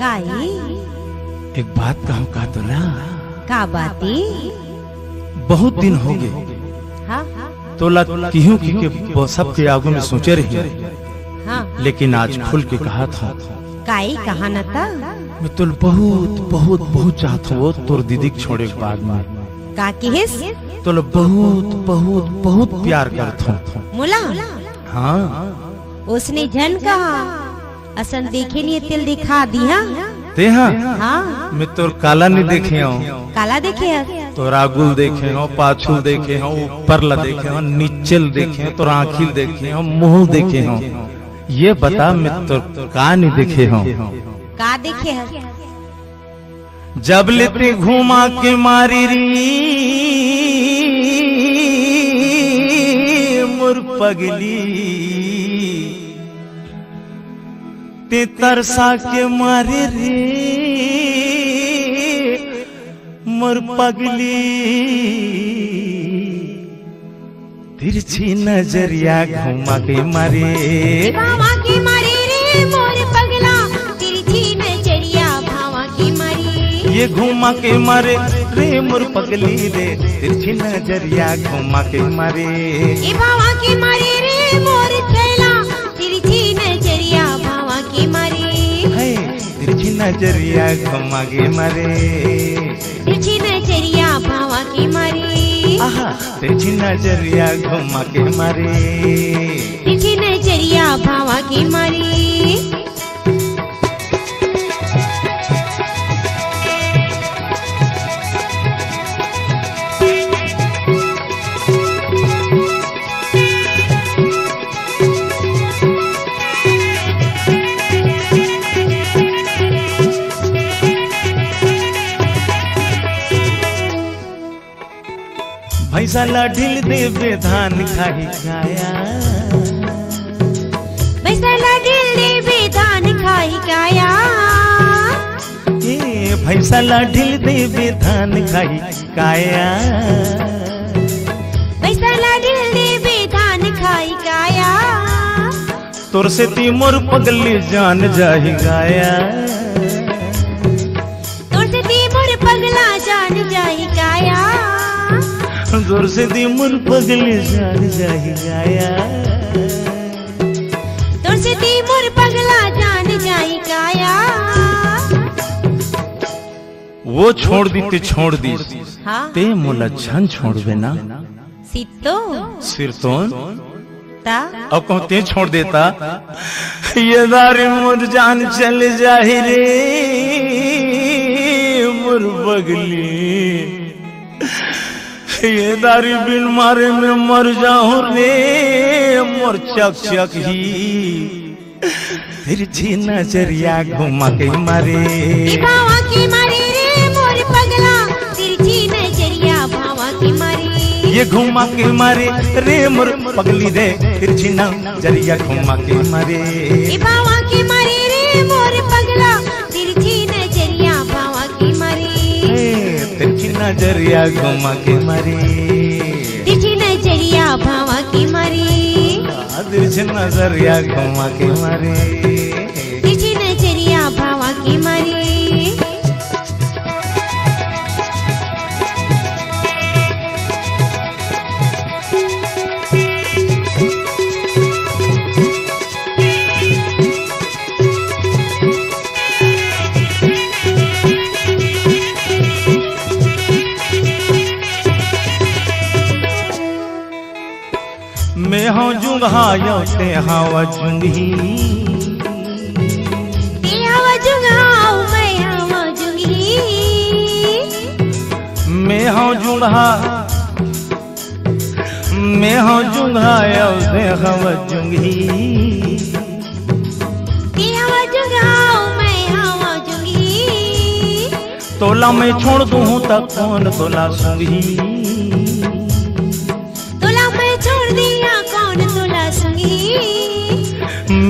काई एक बात कहूँ का तो ना। का बाती? बहुत दिन हो गए हाँ तोला क्यों कि सबके आगू में सोचे रही, हाँ लेकिन आज खुल के कहा था काई कहा न था। मैं तुल बहुत बहुत बहुत चाहता हूँ तोर दीदी के छोड़े के बाद में। का किस तुल बहुत बहुत बहुत प्यार करता हूँ। मुला हाँ उसने जन कहा असन देखे नहीं तिल दिखा दिया। ते हाँ हाँ मैं तोर काला नहीं देखे हूँ, काला देखे है तोर आगुल देखे हो, पाछुल देखे हो, ऊपर ला देखे हो, नीचल देखे हो, तोर आँखिल देखे हो, मुंह देखे हो। ये बता मैं तोर का नहीं देखे हो। का देखे है? जब लेते घुमा के मारी री मुर पगली ते तरसा के मारे रे मुर पगली। तिरछी नजरिया घुमा के मारे भावा की मारी रे मोर पगला, तिरछी नजरिया भावा की मारी। ये घुमा के मारे रे मुर पगली रे, तिरछी नजरिया घुमा के मारे। ये भावा की मारी रे मोर छैला, तिरछी नजरिया भावा की मारी। है तिरछी नजरिया घुमा के मारे, तिरछी नजरिया भावा की मारी। आहा तिरछी नजरिया घुमा के मारे, तिरछी नजरिया भावा की मारी। भैंसा ला ढील देवे धान खाही खाया, भैंसा ला ढील देवे धान खाही खाया। ये भैंसा ला ढील देवे धान खाही काया, भैंसा ला ढील देवे धान खाही खाया। तोर से ती मोर पगली जान जाही गाया, तोर से ती मोर पगला जान जाही गाया। जोर से दी मुर पगली जान जाही गाया, तोर से दी मुर पगला जान जाही गाया। वो छोड़ दी ते छोड़ दी, हाँ ते मोला छन छोड़वे ना। सितो सिर तो ता अब कहूँ ते छोड़ देता, ये दारी मुर जान चल जाही रे मुर पगली। ये दारी बिन मारे में मर जाऊं रे मोर चक चक ही। तिरछी नजरिया घुमा के मारे, भावा की मारी रे मोर पगला, तिरछी नजरिया भावा की मारी। ये घुमा के मारे रे मोर पगली रे, तिरछी नजरिया घुमा के मारे। भावा की मारी रे मोर पगला, तिरछी नजरिया भावा की मारी। तिरछी नजरिया घुमा के मारे, तिरछी नजरिया भावा की मारी। तिरछी नजरिया घुमा के मारे, तिरछी नजरिया भावा की मारी। मैं हूँ जुंघायो ते हवा जुंगी, ते हवा जुंघाओ मैं हवा जुंगी। मैं हूँ जुंघा, मैं हूँ जुंघायो ते हवा जुंगी। ते हवा जुंघाओ मैं हवा जुंगी। तोला मैं छोड़ दूँ तक कौन तोला सूंगी।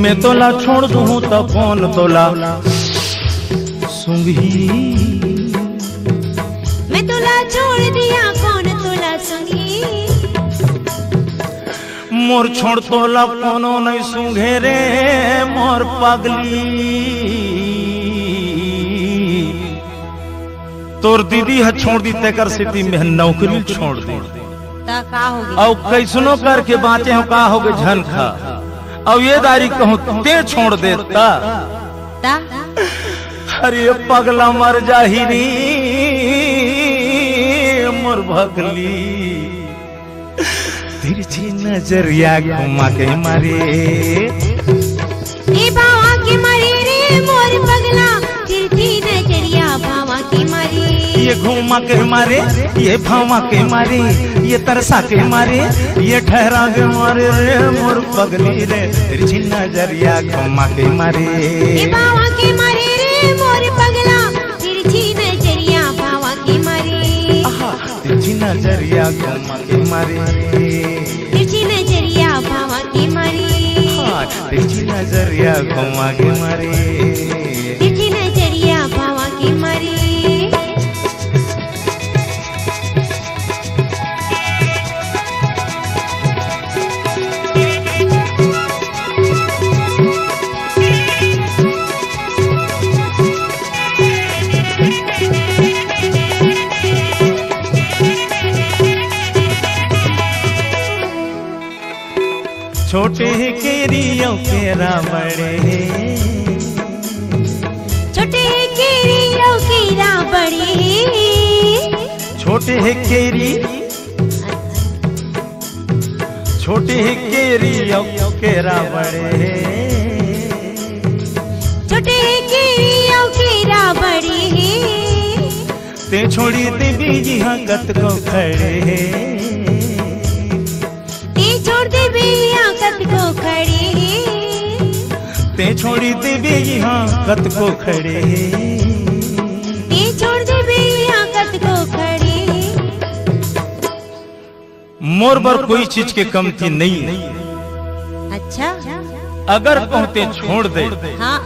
मैं तोला छोड़ दूँ तो कौन तोला सूंगी। मैं तोला छोड़ दिया कौन तोला सूंगी। मोर छोड़ तोला कोनो नहीं सूंघे रे मोर पगली। तोर दीदी है छोड़ दी तेकर सिटी में नौकरी छोड़ दी ता का होगी और कैसनो करके बाँचे हो का होगे झन खा और ये दारी कहूँ ते छोड़ देता ता अरे पगला मर जाही रे मोर भगली तिरछी नजरिया घुमा के मारे ए भावा के मारे रे मोर पगला तिरछी नजरिया भावा के मारे ये घुमा के मारे ये भावा के मारे ये तरसा के मारे ये ठहरा के मारे रे मोर पगली रे तिरछी नजरिया घुमा के मारे ए भावा के मारे रे मोर पगला तिरछी नजरिया भावा के मारे तिरछी नजरिया घुमा के मारे तिरछी नजरिया भावा के मारे तिरछी नजरिया घुमा के मारे तिरछी नजरिया भावा के मारे छोटे केरियों केरा बड़े छोटे केरियों केरा बड़े छोटे केरी छोटे केरियों केरा बड़े छोटे केरियों केरा बड़े ते छोड़ी ते बीजी हकत को खड़े छोड़ दे बेलिया कत को खड़े ते छोड़ी दे बेलिया कत को खड़े ते छोड़ दे बेलिया कत को खड़े मोर बर कोई चीज के कमती नहीं अच्छा अगर कहते छोड़ दे हाँ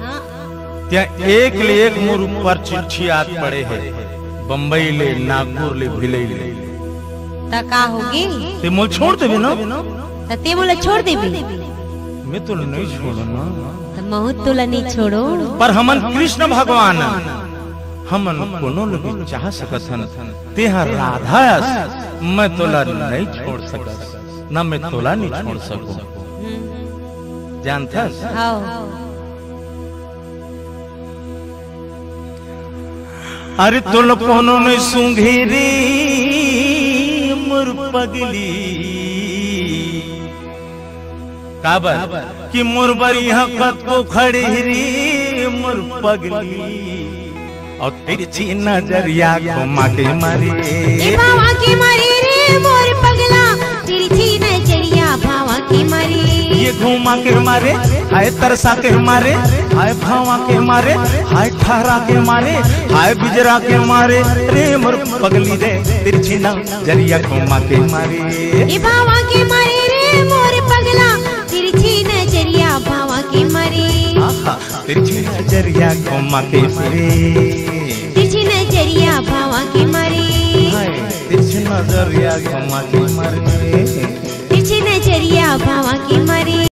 त्या एक ले एक मोर ऊपर चिट्ठी आत पड़े है बम्बई ले नागपुर ले भिलई ले ता का होगी ते मोल छोड़ देबे ना ते बोला छोड़ देबे मैं तो नहीं छोड़ना तो महू तोला नहीं छोड़ो पर हमन कृष्ण भगवान हमन कोनो लोग चाह सकत हन तेहा राधा मैं तोला नहीं छोड़ सकत ना मैं तोला नहीं छोड़ सकूं जानता हां अरे तोला कोनो में सुंघेरी मोर पगली काबर कि मोर बरी हकत को खड़े रे मोर पगली और तिरछी नजरिया घुमा के मारे ए भावा के मारे रे मोर पगला तिरछी नजरिया भावा के मारे ये घुमा के मारे हाय तरसा के मारे हाय भावा के मारे हाय ठहरा के मारे हाय बिजरा के मारे रे मोर पगली रे तिरछी नजरिया घुमा के मारे ए भावा के मारे रे मोर पगला तिरछी नजरिया भावा के मारे तिरछी नजरिया घुमा के मारे तिरछी नजरिया भावा के मारे तिरछी नजरिया घुमा के मारे तिरछी नजरिया भावा के मारे